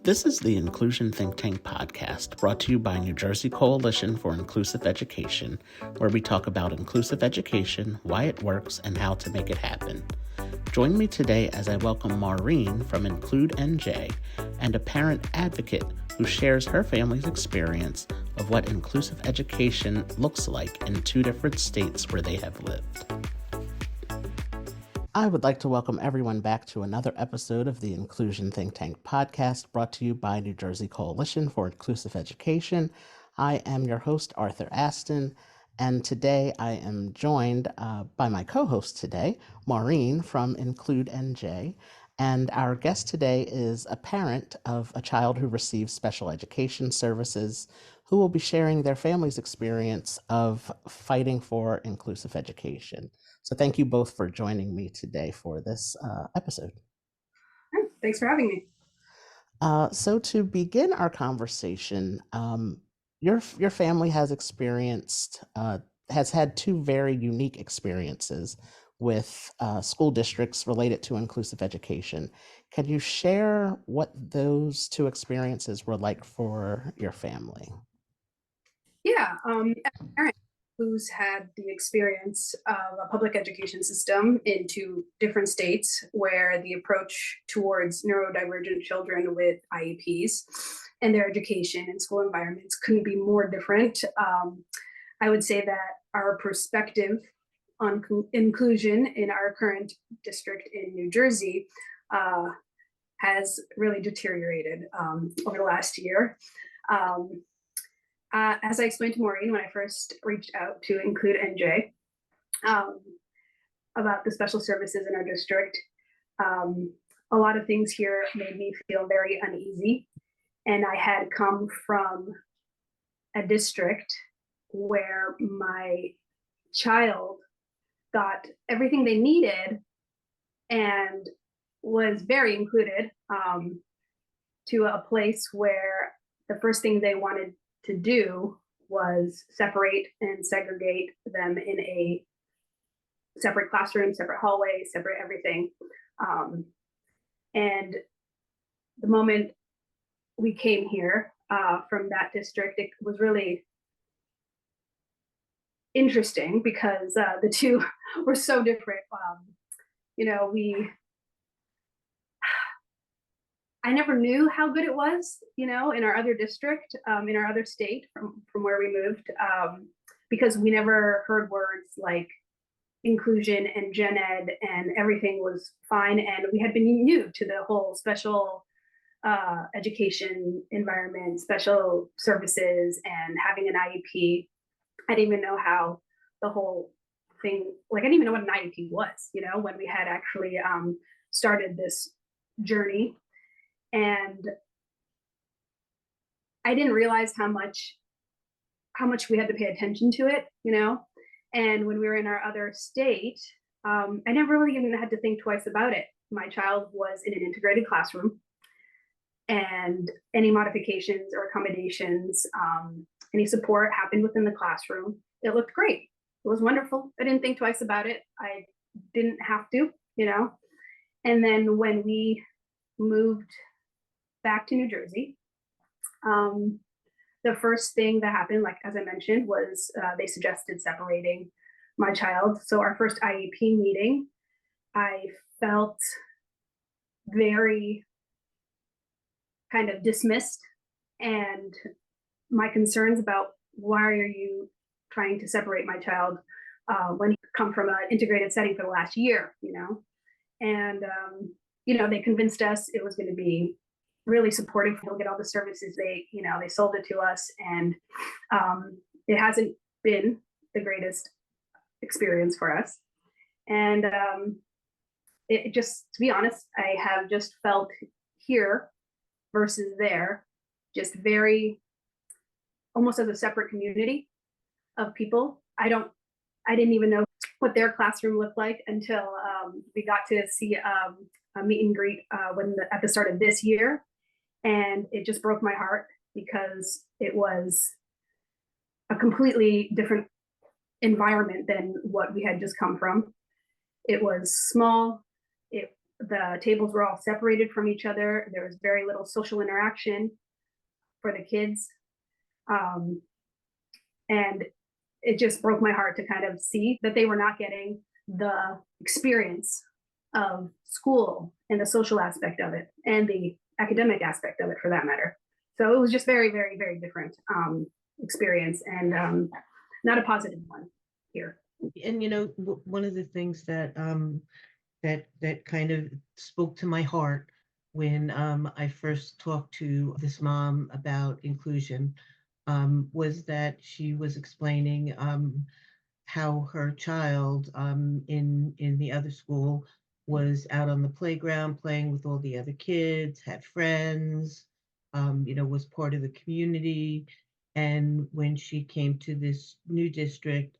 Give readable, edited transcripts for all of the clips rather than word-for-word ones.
This is the Inclusion Think Tank podcast, brought to you by New Jersey Coalition for Inclusive Education, where we talk about inclusive education, why it works, and how to make it happen. Join me today as I welcome Maureen from IncludeNJ and a parent advocate who shares her family's experience of what inclusive education looks like in two different states where they have lived. I would like to welcome everyone back to another episode of the Inclusion Think Tank podcast, brought to you by New Jersey Coalition for Inclusive Education. I am your host, Arthur Aston, and today I am joined by my co-host today, Maureen from IncludeNJ. And our guest today is a parent of a child who receives special education services, who will be sharing their family's experience of fighting for inclusive education. So thank you both for joining me today for this episode. Thanks for having me. So to begin our conversation, your family has had two very unique experiences with school districts related to inclusive education. Can you share what those two experiences were like for your family? Yeah, as a parent who's had the experience of a public education system in two different states where the approach towards neurodivergent children with IEPs and their education and school environments couldn't be more different. I would say that our perspective on inclusion in our current district in New Jersey has really deteriorated over the last year. As I explained to Maureen when I first reached out to IncludeNJ about the special services in our district, a lot of things here made me feel very uneasy. And I had come from a district where my child got everything they needed and was very included, to a place where the first thing they wanted to do was separate and segregate them in a separate classroom, separate hallway, separate everything. And the moment we came here from that district, it was really interesting because the two were so different. I never knew how good it was, in our other district, in our other state from where we moved, because we never heard words like inclusion and gen ed, and everything was fine. And we had been new to the whole special education environment, special services, and having an IEP. I didn't even know how the whole thing, I didn't even know what an IEP was, when we had actually started this journey. And I didn't realize how much we had to pay attention to it, And when we were in our other state, I never really even had to think twice about it. My child was in an integrated classroom, and any modifications or accommodations, any support happened within the classroom. It looked great. It was wonderful. I didn't think twice about it. I didn't have to, And then when we moved back to New Jersey, the first thing that happened, as I mentioned, was they suggested separating my child. So our first IEP meeting, I felt very kind of dismissed, and my concerns about why are you trying to separate my child when he come from an integrated setting for the last year, And they convinced us it was going to be really supportive. He'll get all the services. They sold it to us, and it hasn't been the greatest experience for us. And it just, to be honest, I have just felt here versus there, just very almost as a separate community of people. I didn't even know what their classroom looked like until we got to see a meet and greet at the start of this year. And it just broke my heart because it was a completely different environment than what we had just come from. It was small. It The tables were all separated from each other. There was very little social interaction for the kids. Um, and it just broke my heart to kind of see that they were not getting the experience of school and the social aspect of it and the academic aspect of it for that matter. So it was just very, very, very different experience and not a positive one here. And one of the things that that kind of spoke to my heart when I first talked to this mom about inclusion was that she was explaining how her child in the other school was out on the playground playing with all the other kids, had friends, was part of the community. And when she came to this new district,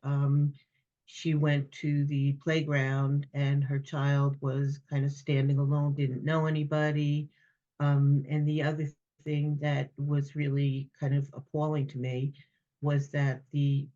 she went to the playground and her child was kind of standing alone, didn't know anybody. And the other thing that was really kind of appalling to me was that the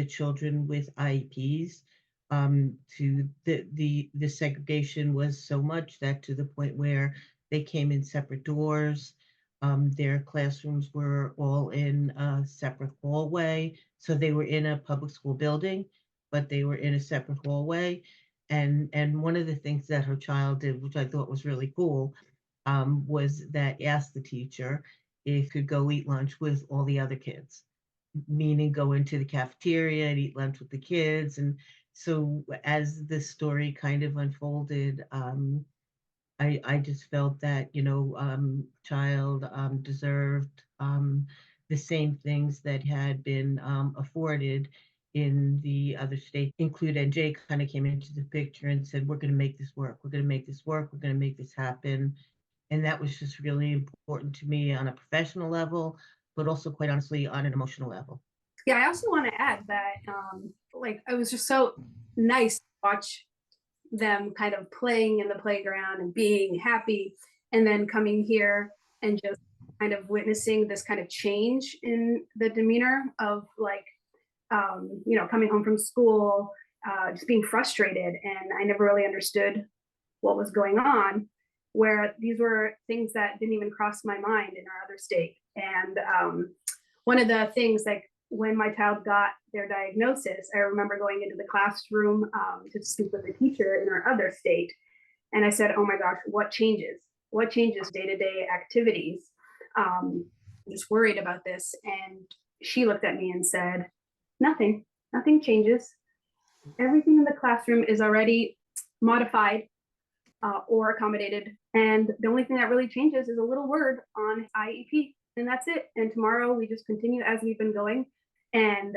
children with IEPs, to the segregation was so much that to the point where they came in separate doors. Their classrooms were all in a separate hallway, so they were in a public school building, but they were in a separate hallway. And one of the things that her child did, which I thought was really cool, was that asked the teacher if could go eat lunch with all the other kids, meaning go into the cafeteria and eat lunch with the kids. And so as this story kind of unfolded, I just felt that, child deserved the same things that had been afforded in the other states. IncludeNJ kind of came into the picture and said, we're going to make this work. We're going to make this work. We're going to make this happen. And that was just really important to me on a professional level, but also quite honestly on an emotional level. Yeah, I also want to add that it was just so nice to watch them kind of playing in the playground and being happy, and then coming here and just kind of witnessing this kind of change in the demeanor of coming home from school, just being frustrated. And I never really understood what was going on, where these were things that didn't even cross my mind in our other state. And one of the things, like when my child got their diagnosis, I remember going into the classroom to speak with the teacher in our other state. And I said, oh my gosh, what changes? What changes day-to-day activities? I'm just worried about this. And she looked at me and said, nothing changes. Everything in the classroom is already modified or accommodated. And the only thing that really changes is a little word on IEP, and that's it. And tomorrow we just continue as we've been going. And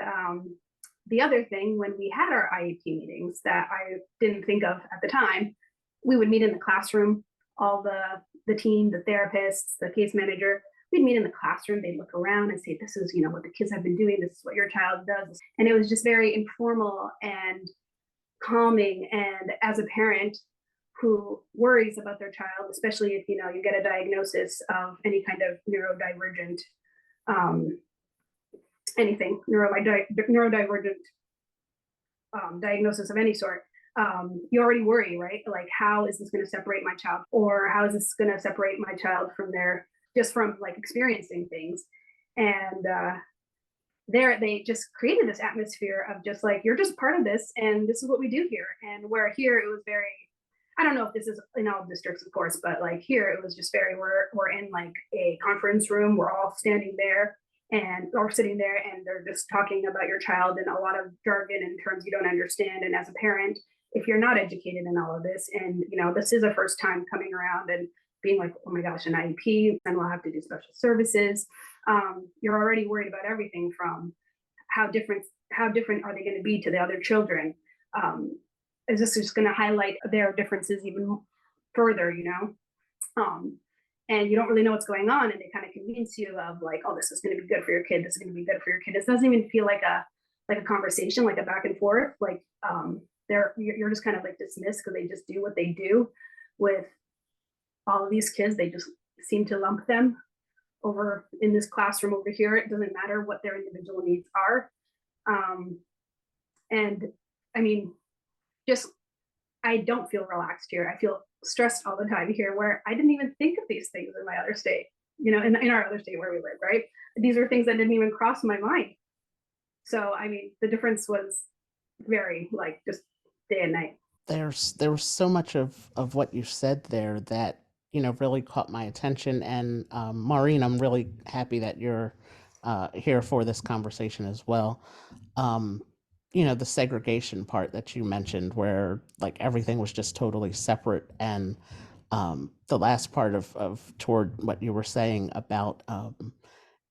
the other thing, when we had our IEP meetings that I didn't think of at the time, we would meet in the classroom, all the team, the therapists, the case manager, we'd meet in the classroom, they'd look around and say, this is, what the kids have been doing, this is what your child does. And it was just very informal and calming. And as a parent who worries about their child, especially if, you get a diagnosis of any kind of neurodivergent, neurodivergent diagnosis of any sort, you already worry, right? Like, how is this going to separate my child? Or how is this going to separate my child from from experiencing things? And they just created this atmosphere of just like, you're just part of this, and this is what we do here. And where here it was very, I don't know if this is in all districts, of course, but like here it was just very, we're in like a conference room, we're all standing there or sitting there, and they're just talking about your child in a lot of jargon and terms you don't understand. And as a parent, if you're not educated in all of this, and this is a first time coming around and being like, oh my gosh, an IEP, and we'll have to do special services, you're already worried about everything from how different are they going to be to the other children. Is this just going to highlight their differences even further, and you don't really know what's going on, and they kind of convince you of like, oh, this is going to be good for your kid, this is going to be good for your kid. This doesn't even feel like a conversation, like a back and forth, like you're just kind of like dismissed because they just do what they do with all of these kids. They just seem to lump them over in this classroom over here. It doesn't matter what their individual needs are. And I mean, I don't feel relaxed here. I feel stressed all the time here, where I didn't even think of these things in my other state, in our other state where we live, right? These are things that didn't even cross my mind. So, I mean, the difference was very, like, just day and night. There was so much of what you said there that really caught my attention. And Maureen, I'm really happy that you're here for this conversation as well. Um, the segregation part that you mentioned, where like everything was just totally separate, and the last part of toward what you were saying about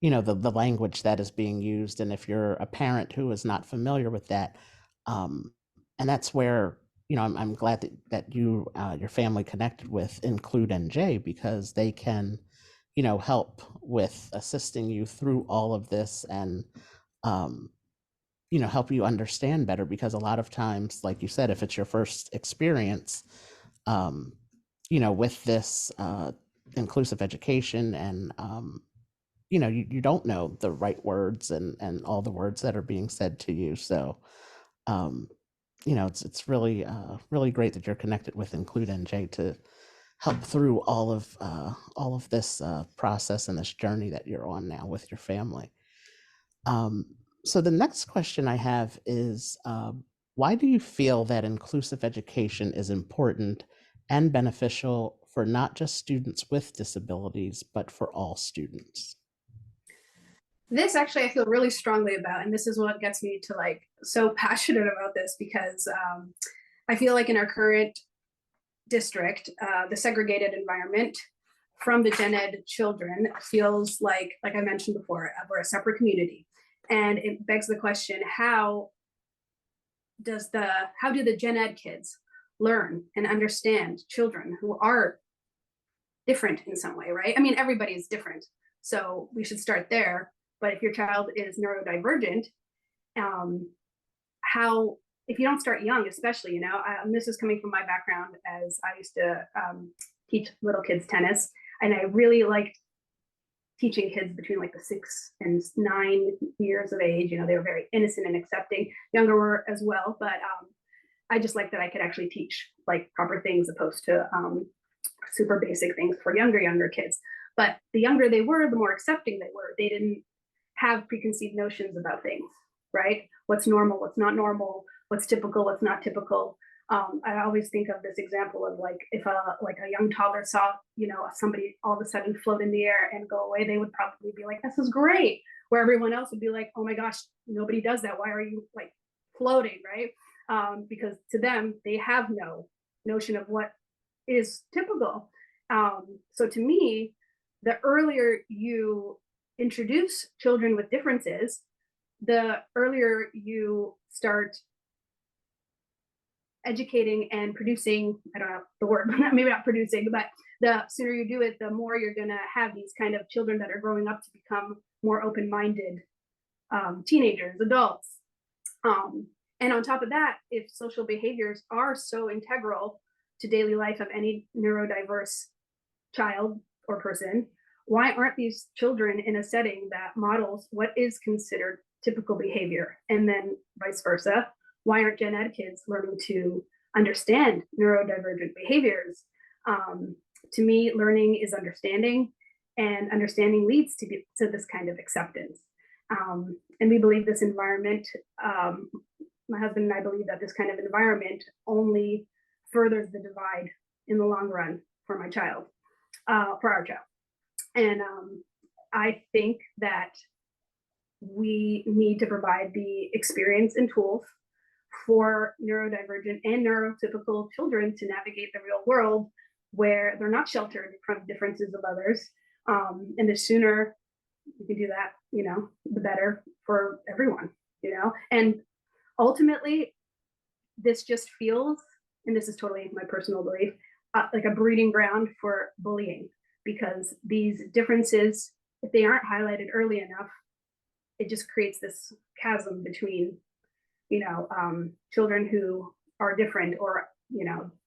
the language that is being used, and if you're a parent who is not familiar with that, um, and that's where I'm glad that you your family connected with IncludeNJ, because they can help with assisting you through all of this, and um, help you understand better, because a lot of times, like you said, if it's your first experience um, with this inclusive education, and you don't know the right words, and all the words that are being said to you. So um, it's really really great that you're connected with IncludeNJ to help through all of this process and this journey that you're on now with your family. um, so the next question I have is, why do you feel that inclusive education is important and beneficial for not just students with disabilities, but for all students? This actually I feel really strongly about, and this is what gets me to like so passionate about this, because I feel like in our current district, the segregated environment from the gen ed children feels like I mentioned before, we're a separate community. And it begs the question, how do the gen ed kids learn and understand children who are different in some way, right? I mean, everybody is different, so we should start there. But if your child is neurodivergent, how, if you don't start young, especially, this is coming from my background, as I used to teach little kids tennis, and I really liked teaching kids between like the 6 and 9 years of age. They were very innocent and accepting. Younger were as well, but I just like that I could actually teach like proper things, opposed to super basic things for younger kids. But the younger they were, the more accepting they were. They didn't have preconceived notions about things, right? What's normal, what's not normal, what's typical, what's not typical. I always think of this example of like, if a young toddler saw somebody all of a sudden float in the air and go away, they would probably be like, this is great, where everyone else would be like, oh my gosh, nobody does that, why are you like floating, right? Because to them, they have no notion of what is typical. So to me, the earlier you introduce children with differences, the earlier you start educating and producing, I don't know the word, maybe not producing, but the sooner you do it, the more you're going to have these kind of children that are growing up to become more open-minded teenagers, adults. And on top of that, if social behaviors are so integral to daily life of any neurodiverse child or person, why aren't these children in a setting that models what is considered typical behavior? And then vice versa, why aren't gen ed kids learning to understand neurodivergent behaviors? To me, learning is understanding, and understanding leads to this kind of acceptance. And we believe this environment, my husband and I believe that this kind of environment only furthers the divide in the long run for my child, for our child. And I think that we need to provide the experience and tools for neurodivergent and neurotypical children to navigate the real world, where they're not sheltered from differences of others. And the sooner we can do that, the better for everyone, And ultimately, this just feels, and this is totally my personal belief, like a breeding ground for bullying, because these differences, if they aren't highlighted early enough, it just creates this chasm between, children who are different, or,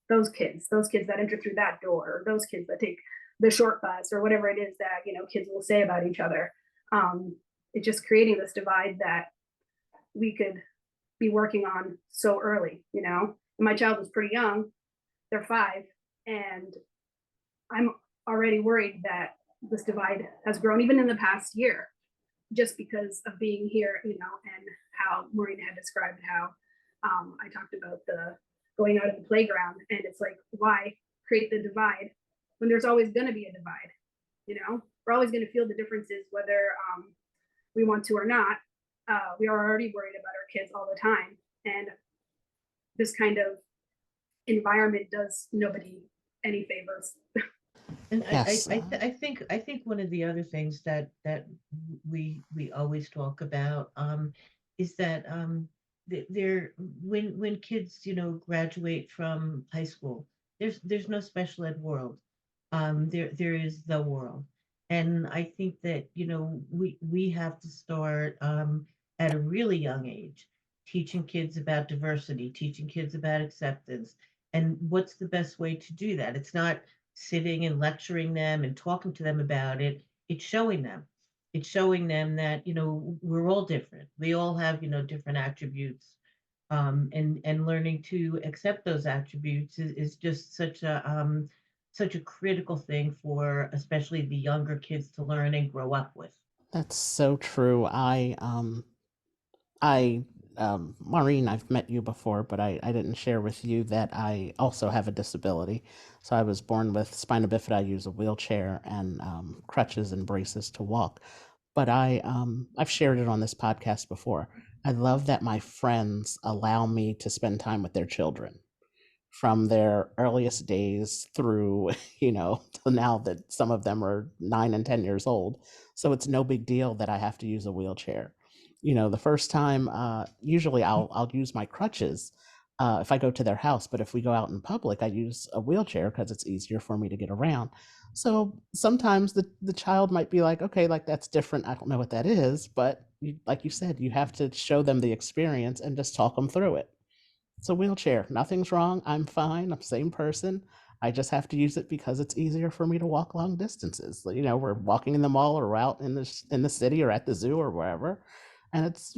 those kids that enter through that door, or those kids that take the short bus, or whatever it is that, kids will say about each other. It's just creating this divide that we could be working on so early, And my child was pretty young. They're 5. And I'm already worried that this divide has grown even in the past year, just because of being here, and how Maureen had described how I talked about the going out in the playground, and it's like, why create the divide when there's always going to be a divide? We're always going to feel the differences, whether we want to or not. We are already worried about our kids all the time, and this kind of environment does nobody any favors. And Yes. I think one of the other things that we always talk about is that there when kids graduate from high school, there's no special ed world. There is the world, and I think that we have to start at a really young age teaching kids about diversity, teaching kids about acceptance, and what's the best way to do that. It's not sitting and lecturing them and talking to them about it. It's showing them. It's showing them that we're all different. We all have different attributes, and learning to accept those attributes is just such a critical thing for especially the younger kids to learn and grow up with. That's so true. I, Maureen, I've met you before, but I didn't share with you that I also have a disability. So I was born with spina bifida. I use a wheelchair and crutches and braces to walk. But I've shared it on this podcast before. I love that my friends allow me to spend time with their children from their earliest days through, to now that some of them are 9 and 10 years old. So it's no big deal that I have to use a wheelchair. The first time, usually I'll use my crutches if I go to their house, but if we go out in public, I use a wheelchair because it's easier for me to get around. So sometimes the child might be like, okay, like that's different. I don't know what that is, but like you said, you have to show them the experience and just talk them through it. It's a wheelchair. Nothing's wrong. I'm fine. I'm the same person. I just have to use it because it's easier for me to walk long distances. We're walking in the mall or out in the city or at the zoo or wherever, and it's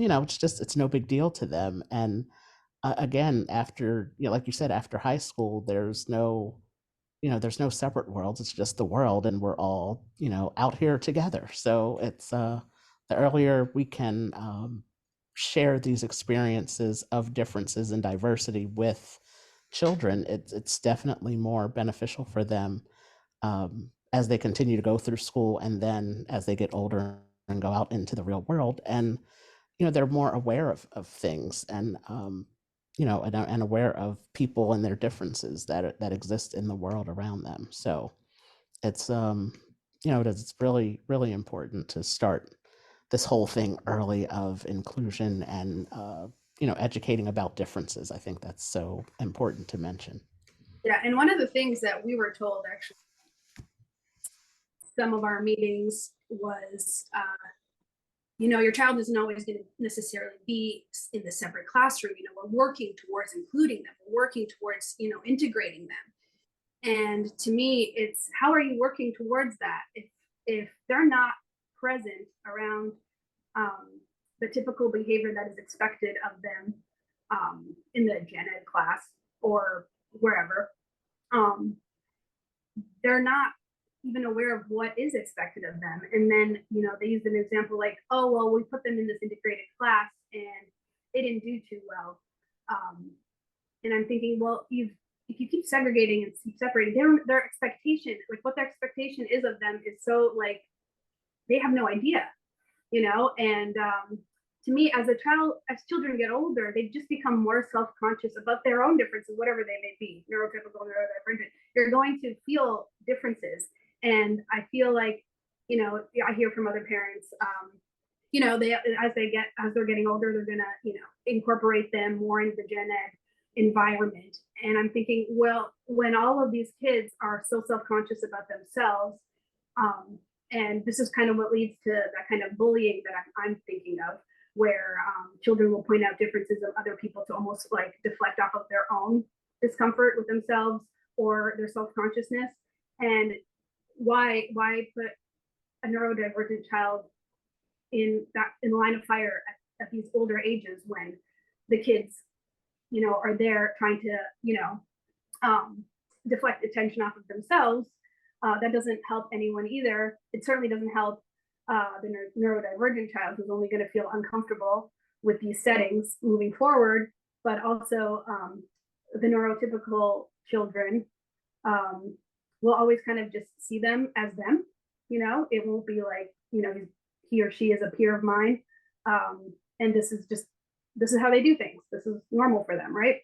no big deal to them. And again, after like you said, after high school, there's no separate worlds. It's just the world, and we're all out here together. So it's the earlier we can share these experiences of differences and diversity with children, it's definitely more beneficial for them as they continue to go through school, and then as they get older and go out into the real world, and they're more aware of things, and and aware of people and their differences that exist in the world around them. So it's it's really really important to start this whole thing early of inclusion and educating about differences. I think that's so important to mention. Yeah, and one of the things that we were told, actually, some of our meetings was, your child isn't always going to necessarily be in the separate classroom. We're working towards including them. We're working towards, integrating them. And to me, it's how are you working towards that if they're not present around the typical behavior that is expected of them in the gen ed class or wherever. They're not even aware of what is expected of them. And then, they use an example like, oh, well, we put them in this integrated class and they didn't do too well. And I'm thinking, well, if you keep segregating and keep separating, their expectation, like what their expectation is of them is so like, they have no idea, and to me, as children get older, they just become more self-conscious about their own differences, whatever they may be, neurotypical, neurodivergent. You're going to feel differences. And I feel like, I hear from other parents, as they're getting older, they're gonna, incorporate them more into the gen ed environment. And I'm thinking, well, when all of these kids are so self-conscious about themselves, and this is kind of what leads to that kind of bullying that I'm thinking of, where children will point out differences of other people to almost like deflect off of their own discomfort with themselves or their self-consciousness. And why put a neurodivergent child in the line of fire at these older ages when the kids, are there trying to, deflect attention off of themselves, that doesn't help anyone either. It certainly doesn't help the neurodivergent child, who's only going to feel uncomfortable with these settings moving forward, but also the neurotypical children will always kind of just see them as them. It won't be like, he or she is a peer of mine, and this is how they do things. This is normal for them, right?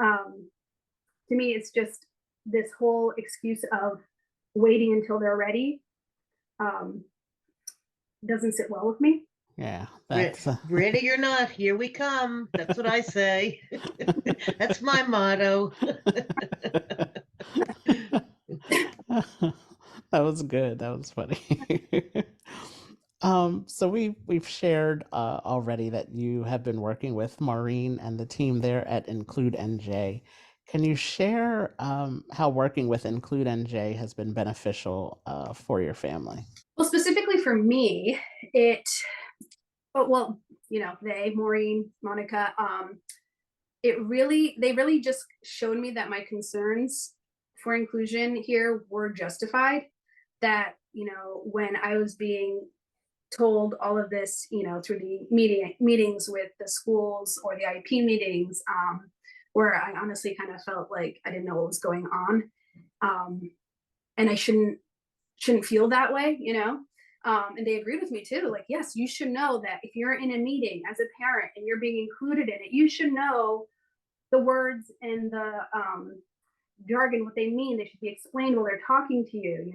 To me, it's just this whole excuse of waiting until they're ready doesn't sit well with me. Yeah, that's ready or not, here we come. That's what I say. That's my motto. That was good. That was funny. So we've shared already that you have been working with Maureen and the team there at IncludeNJ. Can you share how working with IncludeNJ has been beneficial for your family? Well, specifically for me, they, Maureen, Monica, they really just showed me that my concerns for inclusion here were justified. That, when I was being told all of this, through the meetings with the schools or the IEP meetings, where I honestly kind of felt like I didn't know what was going on. And I shouldn't feel that way, and they agreed with me too. Like, yes, you should know that if you're in a meeting as a parent and you're being included in it, you should know the words and the jargon, what they mean. They should be explained while they're talking to you.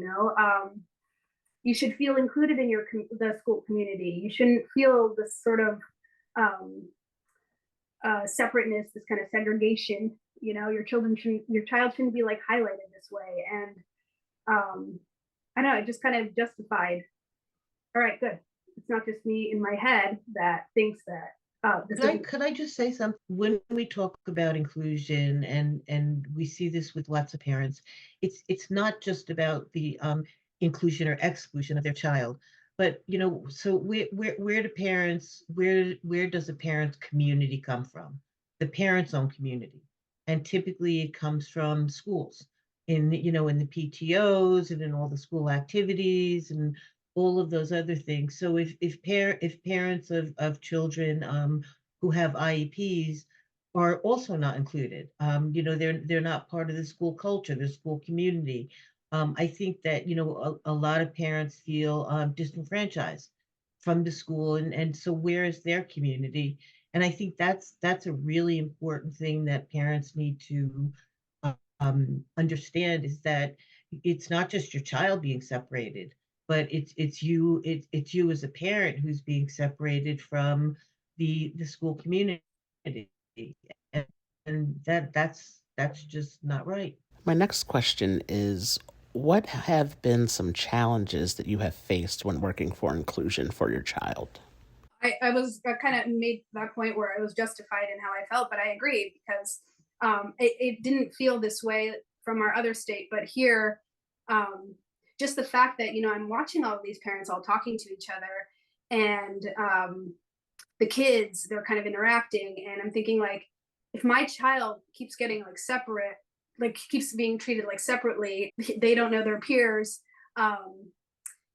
You should feel included in the school community. You shouldn't feel this sort of separateness, this kind of segregation. Your child shouldn't be like highlighted this way. And I don't know, it just kind of justified. All right, good. It's not just me in my head that thinks that. Could I just say something? When we talk about inclusion, and we see this with lots of parents, it's not just about the inclusion or exclusion of their child, but so where does a parent's community come from? The parent's own community, and typically it comes from schools, in the PTOs and in all the school activities and all of those other things. So if parents of children who have IEPs are also not included, they're not part of the school culture, the school community. I think that a lot of parents feel disenfranchised from the school, and so where is their community? And I think that's a really important thing that parents need to understand, is that it's not just your child being separated, but it's you as a parent who's being separated from the school community, and that's just not right. My next question is, what have been some challenges that you have faced when working for inclusion for your child? I was kind of made that point where I was justified in how I felt, but I agree, because it didn't feel this way from our other state, but here, just the fact that I'm watching all of these parents all talking to each other, and the kids, they're kind of interacting, and I'm thinking, like, if my child keeps getting like separate, like keeps being treated like separately, they don't know their peers.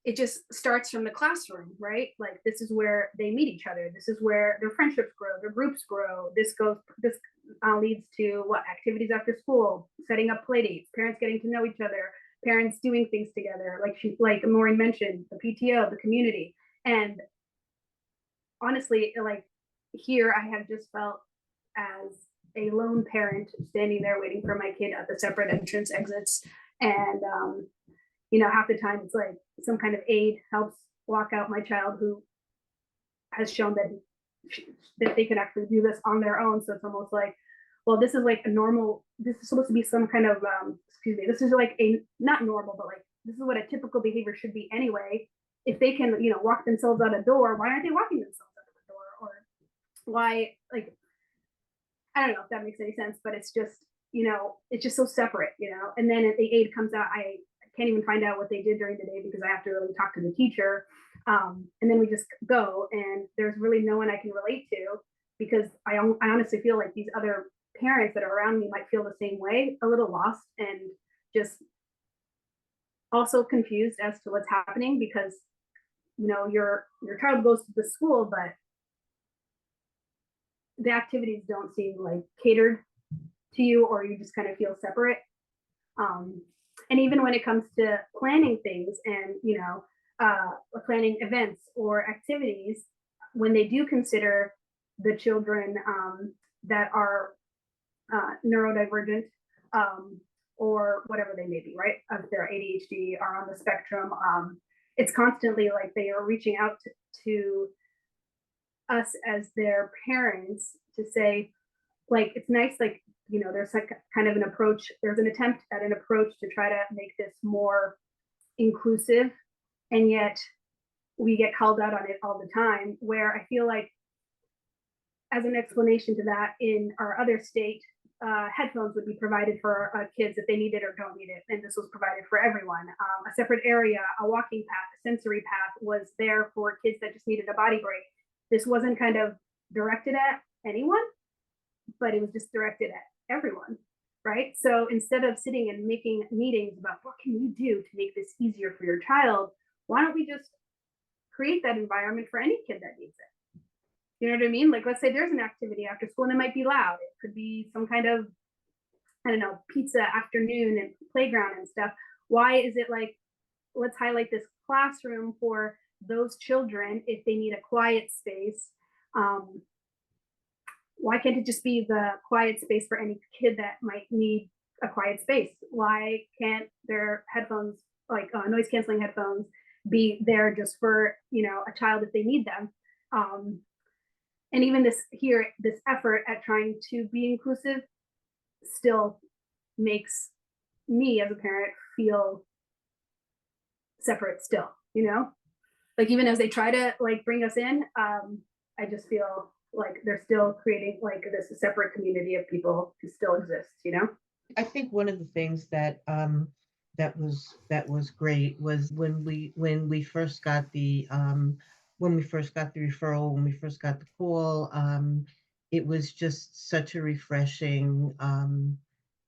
It just starts from the classroom, right? Like, this is where they meet each other. This is where their friendships grow, their groups grow. This leads to what? Activities after school, setting up play dates, parents getting to know each other, parents doing things together, like Maureen mentioned, the PTO, the community. And honestly, like, here I have just felt as a lone parent standing there waiting for my kid at the separate entrance exits. And half the time it's like some kind of aide helps walk out my child who has shown that they can actually do this on their own. So it's almost like, well, this is like this is supposed to be some kind of this is like a, not normal, but like, this is what a typical behavior should be anyway. If they can walk themselves out a door, why aren't they walking themselves out of a door? Or why, like, I don't know if that makes any sense, but it's just it's just so separate. And then if the aide comes out, I can't even find out what they did during the day, because I have to really talk to the teacher. And then we just go, and there's really no one I can relate to, because I honestly feel like these other parents that are around me might feel the same way, a little lost and just also confused as to what's happening because your child goes to the school, but the activities don't seem like catered to you, or you just kind of feel separate. Um, and even when it comes to planning things and planning events or activities, when they do consider the children that are neurodivergent, or whatever they may be, right? If they're ADHD, are on the spectrum, it's constantly like they are reaching out to us as their parents to say, like, it's nice, like, there's like kind of an approach, there's an attempt at an approach to try to make this more inclusive, and yet we get called out on it all the time, where I feel like, as an explanation to that, in our other state, headphones would be provided for kids if they need it or don't need it, and this was provided for everyone. A separate area, a walking path, a sensory path was there for kids that just needed a body break. This wasn't kind of directed at anyone, but it was just directed at everyone, right? So instead of sitting and making meetings about what can you do to make this easier for your child, why don't we just create that environment for any kid that needs it? You know what I mean? Like, let's say there's an activity after school and it might be loud. It could be some kind of, I don't know, pizza afternoon and playground and stuff. Why is it like, let's highlight this classroom for those children if they need a quiet space? Why can't it just be the quiet space for any kid that might need a quiet space? Why can't their headphones, like noise canceling headphones, be there just for a child if they need them? And even this effort at trying to be inclusive still makes me as a parent feel separate still, like, even as they try to like bring us in, I just feel like they're still creating like this separate community of people who still exists. I think one of the things that that was great was when we first got the referral, when we first got the call. It was just such a refreshing.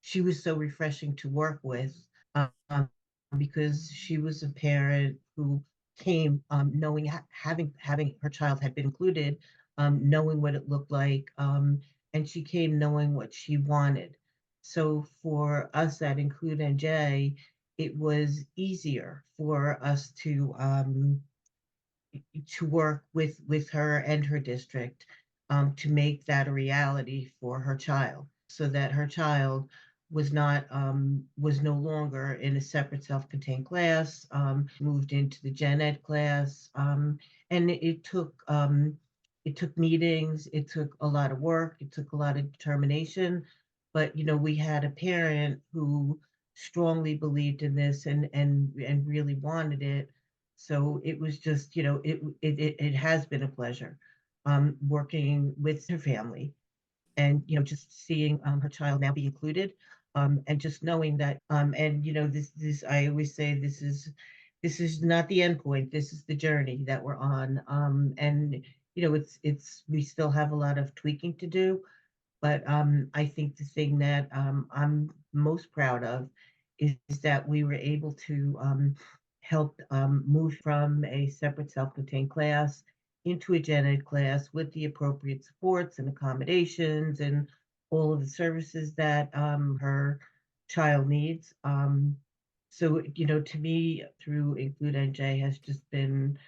She was so refreshing to work with, um, because she was a parent who came, knowing, having her child had been included, knowing what it looked like, and she came knowing what she wanted. So for us at IncludeNJ, it was easier for us to work with her and her district, to make that a reality for her child, so that her child was no longer in a separate self-contained class, moved into the gen ed class, and it took meetings, it took a lot of work, it took a lot of determination, but we had a parent who strongly believed in this and really wanted it. So it was just, it has been a pleasure, working with her family, and just seeing, her child now be included, and just knowing that, and this I always say, this is not the end point. This is the journey that we're on, and it's we still have a lot of tweaking to do, but I think the thing that, I'm most proud of is that we were able to, help, move from a separate self-contained class into a gen ed class with the appropriate supports and accommodations and all of the services that, her child needs. So, to me, through IncludeNJ has just been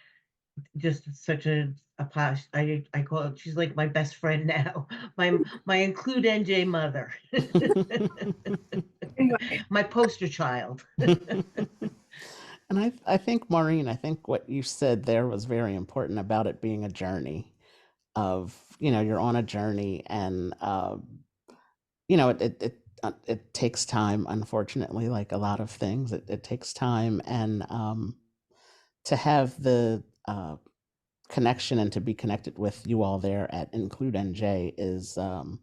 just such a posh. I call it. She's like my best friend now. My IncludeNJ mother, Anyway, my poster child. And I think, Maureen, I think what you said there was very important about it being a journey of, you're on a journey, and, it takes time, unfortunately, like a lot of things, it takes time. And to have the connection and to be connected with you all there at IncludeNJ is, I'm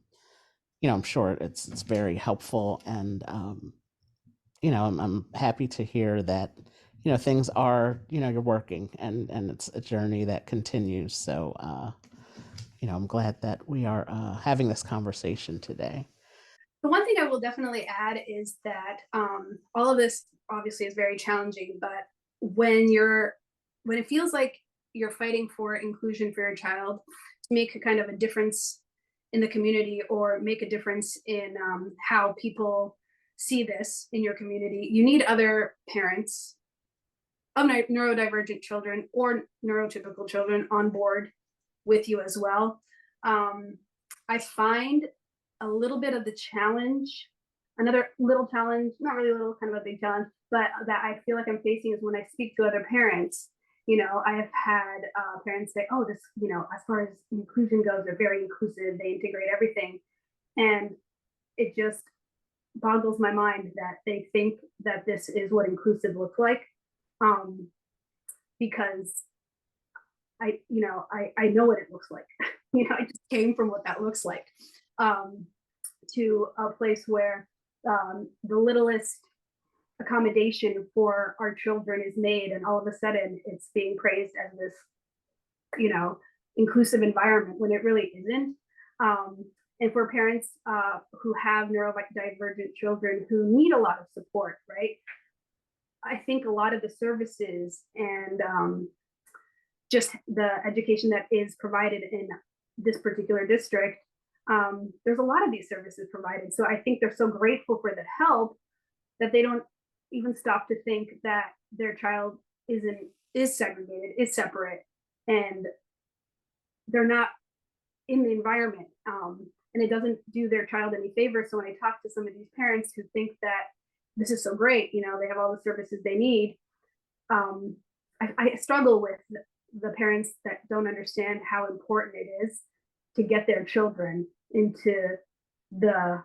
sure it's very helpful. And, I'm happy to hear that, things are, you're working, and it's a journey that continues. So, I'm glad that we are having this conversation today. The one thing I will definitely add is that all of this obviously is very challenging, but when it feels like you're fighting for inclusion for your child to make a kind of a difference in the community or make a difference in how people see this in your community, you need other parents of neurodivergent children or neurotypical children on board with you as well. I find a little bit of the challenge, another little challenge, not really little, kind of a big challenge, but that I feel like I'm facing is when I speak to other parents. I have had parents say, oh, this, as far as inclusion goes, they're very inclusive, they integrate everything. And it just boggles my mind that they think that this is what inclusive looks like. Because I know what it looks like. I just came from what that looks like, to a place where the littlest accommodation for our children is made, and all of a sudden it's being praised as this, inclusive environment when it really isn't. And for parents who have neurodivergent children who need a lot of support, right? I think a lot of the services and just the education that is provided in this particular district, there's a lot of these services provided. So I think they're so grateful for the help that they don't even stop to think that their child is segregated, is separate, and they're not in the environment. And it doesn't do their child any favor. So when I talk to some of these parents who think that this is so great, they have all the services they need, I struggle with the parents that don't understand how important it is to get their children into the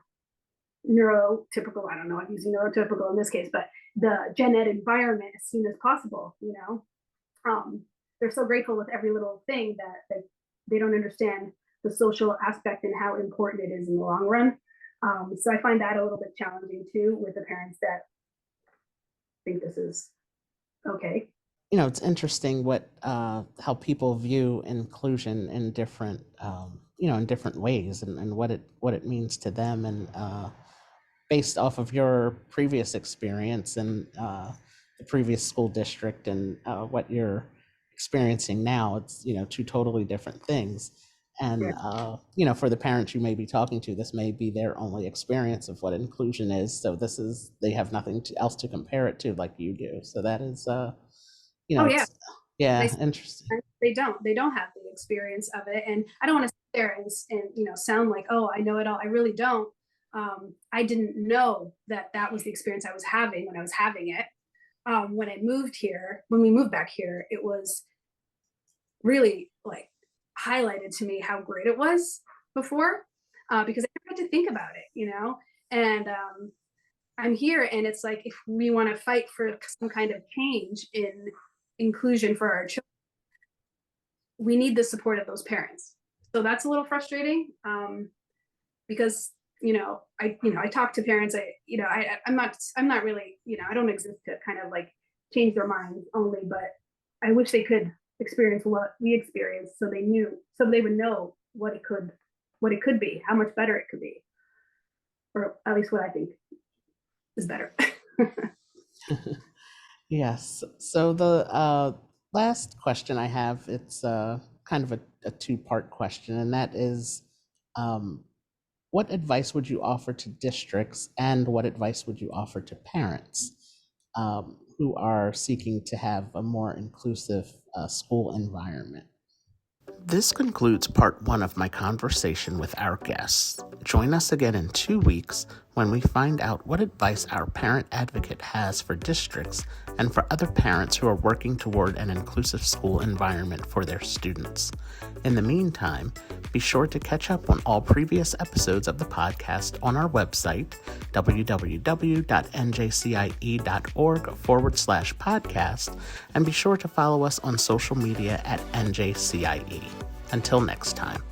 neurotypical, I don't know, I'm using neurotypical in this case, but the gen ed environment as soon as possible. They're so grateful with every little thing that they don't understand the social aspect and how important it is in the long run. So I find that a little bit challenging too, with the parents that think this is okay. It's interesting what how people view inclusion in different in different ways, and what it means to them, and based off of your previous experience and the previous school district, and what you're experiencing now, it's two totally different things. And for the parents you may be talking to, this may be their only experience of what inclusion is. So they have nothing else to compare it to like you do. So that is interesting. They don't have the experience of it, and I don't want to sit there and sound like, oh, I know it all. I really don't. I didn't know that was the experience I was having when I was having it. When we moved back here, it was really like highlighted to me how great it was before, because I never had to think about it, and I'm here, and it's like, if we want to fight for some kind of change in inclusion for our children, we need the support of those parents. So that's a little frustrating, because I talk to parents. I'm not really, I don't exist to kind of like change their minds only, but I wish they could experience what we experienced, so they would know what it could be, how much better it could be, or at least what I think is better. Yes. So the last question I have, it's kind of a two-part question, and that is, what advice would you offer to districts, and what advice would you offer to parents who are seeking to have a more inclusive school environment? This concludes part 1 of my conversation with our guests. Join us again in 2 weeks when we find out what advice our parent advocate has for districts and for other parents who are working toward an inclusive school environment for their students. In the meantime, be sure to catch up on all previous episodes of the podcast on our website, www.njcie.org/podcast, and be sure to follow us on social media at NJCIE. Until next time.